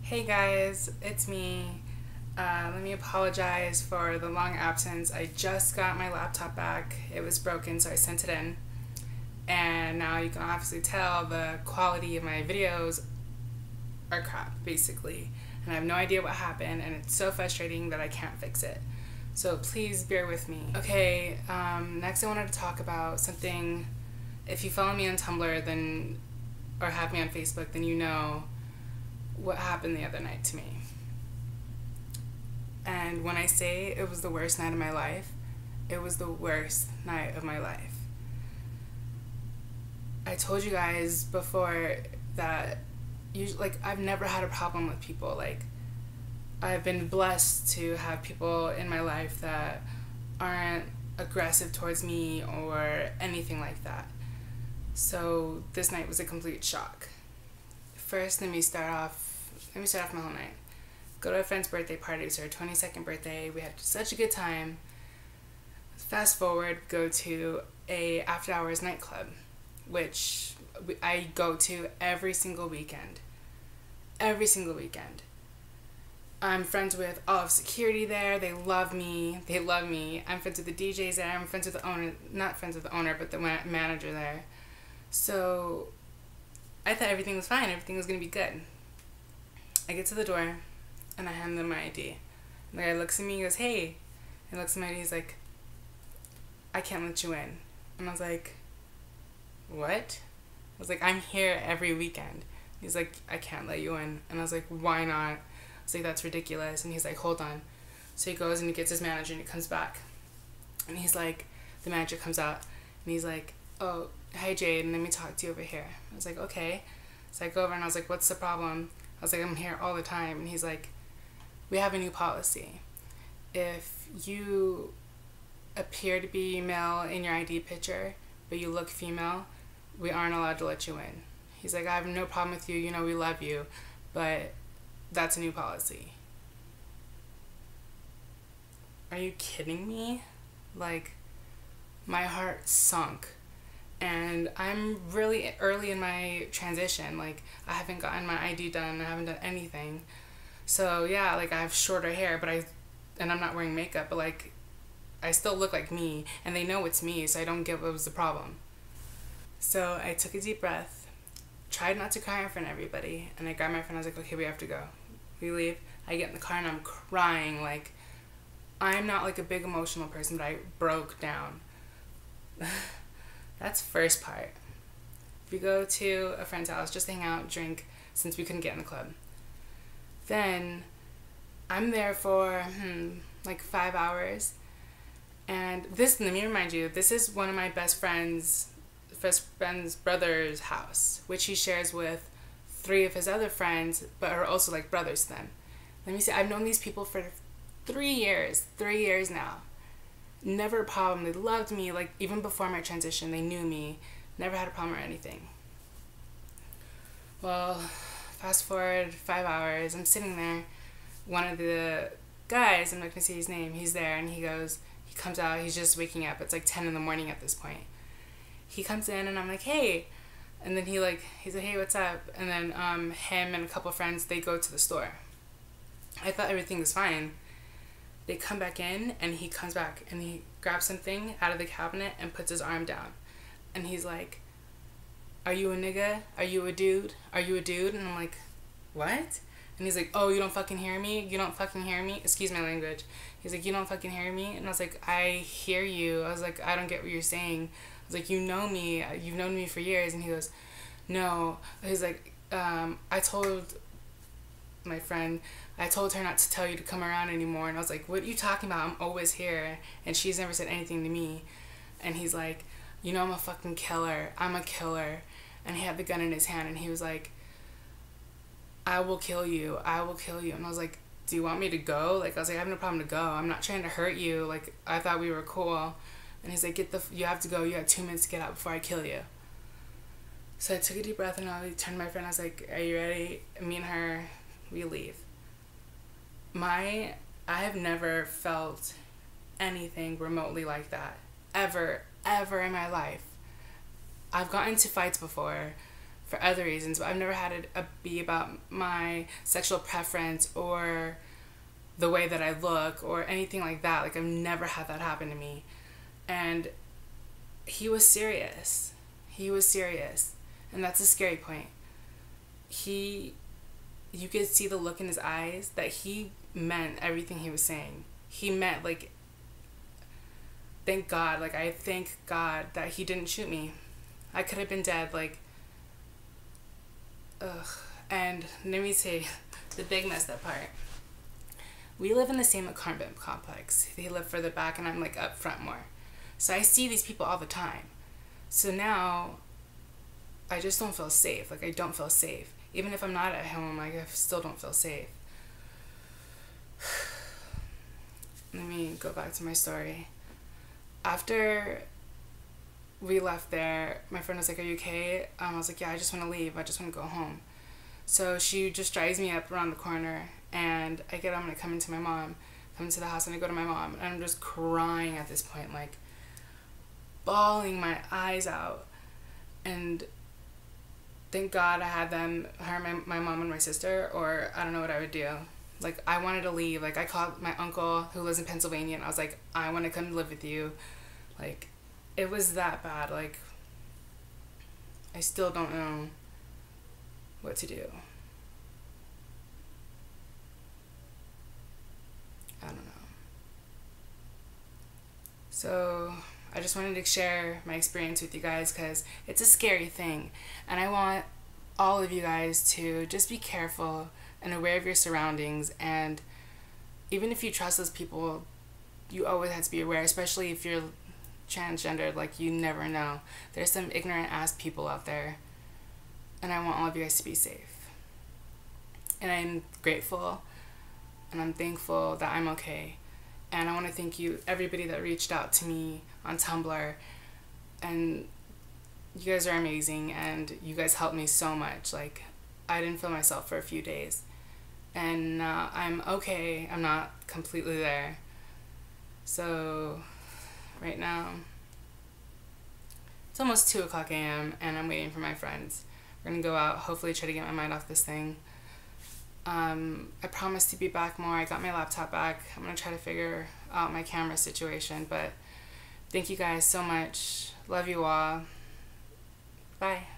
Hey guys, it's me. Let me apologize for the long absence. I just got my laptop back. It was broken, so I sent it in. And now you can obviously tell the quality of my videos are crap, basically. And I have no idea what happened, and it's so frustrating that I can't fix it. So please bear with me. Okay, next I wanted to talk about something. If you follow me on Tumblr, then, or have me on Facebook, then you know what happened the other night to me. And when I say it was the worst night of my life, it was the worst night of my life. I told you guys before that I've never had a problem with people. Like, I've been blessed to have people in my life that aren't aggressive towards me or anything like that. So this night was a complete shock. First, let me start off my whole night. Go to a friend's birthday party. It was her 22nd birthday. We had such a good time. Fast forward, go to a after hours nightclub, which I go to every single weekend. Every single weekend. I'm friends with all of security there. They love me. I'm friends with the DJs there. I'm friends with the owner. Not friends with the owner, but the manager there. So I thought everything was fine. Everything was going to be good. I get to the door, and I hand them my ID. And the guy looks at me and goes, "Hey." And looks at my ID. He's like, "I can't let you in." And I was like, "What?" I was like, "I'm here every weekend." He's like, "I can't let you in." And I was like, "Why not?" I was like, "That's ridiculous." And he's like, "Hold on." So he goes and he gets his manager and he comes back. And he's like, the manager comes out and he's like, "Oh, hi Jade, and let me talk to you over here." I was like, "Okay." So I go over and I was like, "What's the problem?" I was like, "I'm here all the time." And he's like, "We have a new policy. If you appear to be male in your ID picture, but you look female, we aren't allowed to let you in." He's like, "I have no problem with you. You know, we love you, but that's a new policy." Are you kidding me? Like, my heart sunk. And I'm really early in my transition. Like, I haven't gotten my ID done. I haven't done anything. So yeah, like, I have shorter hair, and I'm not wearing makeup, but like, I still look like me, and they know it's me, so I don't get what was the problem. So I took a deep breath, tried not to cry in front of everybody, and I grabbed my friend. I was like, "Okay, we have to go." We leave. I get in the car and I'm crying. Like, I'm not like a big emotional person, but I broke down. That's first part. We go to a friend's house just to hang out, drink, since we couldn't get in the club. Then I'm there for like 5 hours. And this, let me remind you, this is one of my best friend's brother's house, which he shares with 3 of his other friends, but are also like brothers to them. Let me see, I've known these people for 3 years now. Never a problem. They loved me. Like, even before my transition, they knew me. Never had a problem or anything. Well, fast forward 5 hours. I'm sitting there. One of the guys, I'm not gonna say his name, he's there, and he comes out. He's just waking up. It's like 10 in the morning at this point. He comes in, and I'm like, "Hey," and then he's like, "Hey, what's up?" And then him and a couple friends, they go to the store. I thought everything was fine. They come back in, and he comes back, and he grabs something out of the cabinet and puts his arm down. And he's like, "Are you a nigga? Are you a dude? Are you a dude?" And I'm like, "What?" And he's like, "Oh, you don't fucking hear me? You don't fucking hear me?" Excuse my language. He's like, "You don't fucking hear me?" And I was like, "I hear you." I was like, "I don't get what you're saying." I was like, "You know me. You've known me for years." And he goes, "No." He's like, I told my friend, I told her not to tell you to come around anymore." And I was like, "What are you talking about? I'm always here." And she's never said anything to me. And he's like, "You know, I'm a fucking killer. I'm a killer." And he had the gun in his hand, and he was like, "I will kill you. I will kill you." And I was like, "Do you want me to go?" Like, I was like, "I have no problem to go. I'm not trying to hurt you. Like, I thought we were cool." And he's like, you have to go. You have 2 minutes to get out before I kill you." So I took a deep breath, and I turned to my friend. I was like, "Are you ready?" Me and her, we leave. I have never felt anything remotely like that. Ever in my life. I've gotten into fights before, for other reasons, but I've never had it be about my sexual preference or the way that I look or anything like that. Like, I've never had that happen to me. And he was serious. He was serious. And that's a scary point. You could see the look in his eyes that he meant everything he was saying. He meant, like, thank God, like, I thank God that he didn't shoot me. I could have been dead, like, ugh. And let me say the big messed up part. We live in the same apartment complex. They live further back and I'm, like, up front more. So I see these people all the time. So now I just don't feel safe. Like, I don't feel safe. Even if I'm not at home, like, I still don't feel safe. Let me go back to my story. After we left there, my friend was like, are you okay? I was like, yeah, I just want to leave. I just want to go home. So she just drives me up around the corner, and I get up and I come into the house, and I go to my mom, and I'm just crying at this point, like, bawling my eyes out. And thank God I had my mom and my sister, or I don't know what I would do. Like, I wanted to leave. Like, I called my uncle who lives in Pennsylvania, and I was like, I want to come live with you. Like, it was that bad. Like, I still don't know what to do. I don't know. So I just wanted to share my experience with you guys, because it's a scary thing, and I want all of you guys to just be careful and aware of your surroundings. And even if you trust those people, you always have to be aware, especially if you're transgendered. Like, you never know. There's some ignorant ass people out there, and I want all of you guys to be safe. And I'm grateful and I'm thankful that I'm okay. And I want to thank you, everybody that reached out to me on Tumblr. And you guys are amazing, and you guys helped me so much. Like, I didn't feel myself for a few days, and now I'm okay. I'm not completely there. So right now it's almost 2:00 a.m. and I'm waiting for my friends. We're gonna go out, hopefully try to get my mind off this thing. I promise to be back more. I got my laptop back. I'm gonna try to figure out my camera situation, but thank you guys so much. Love you all. Bye.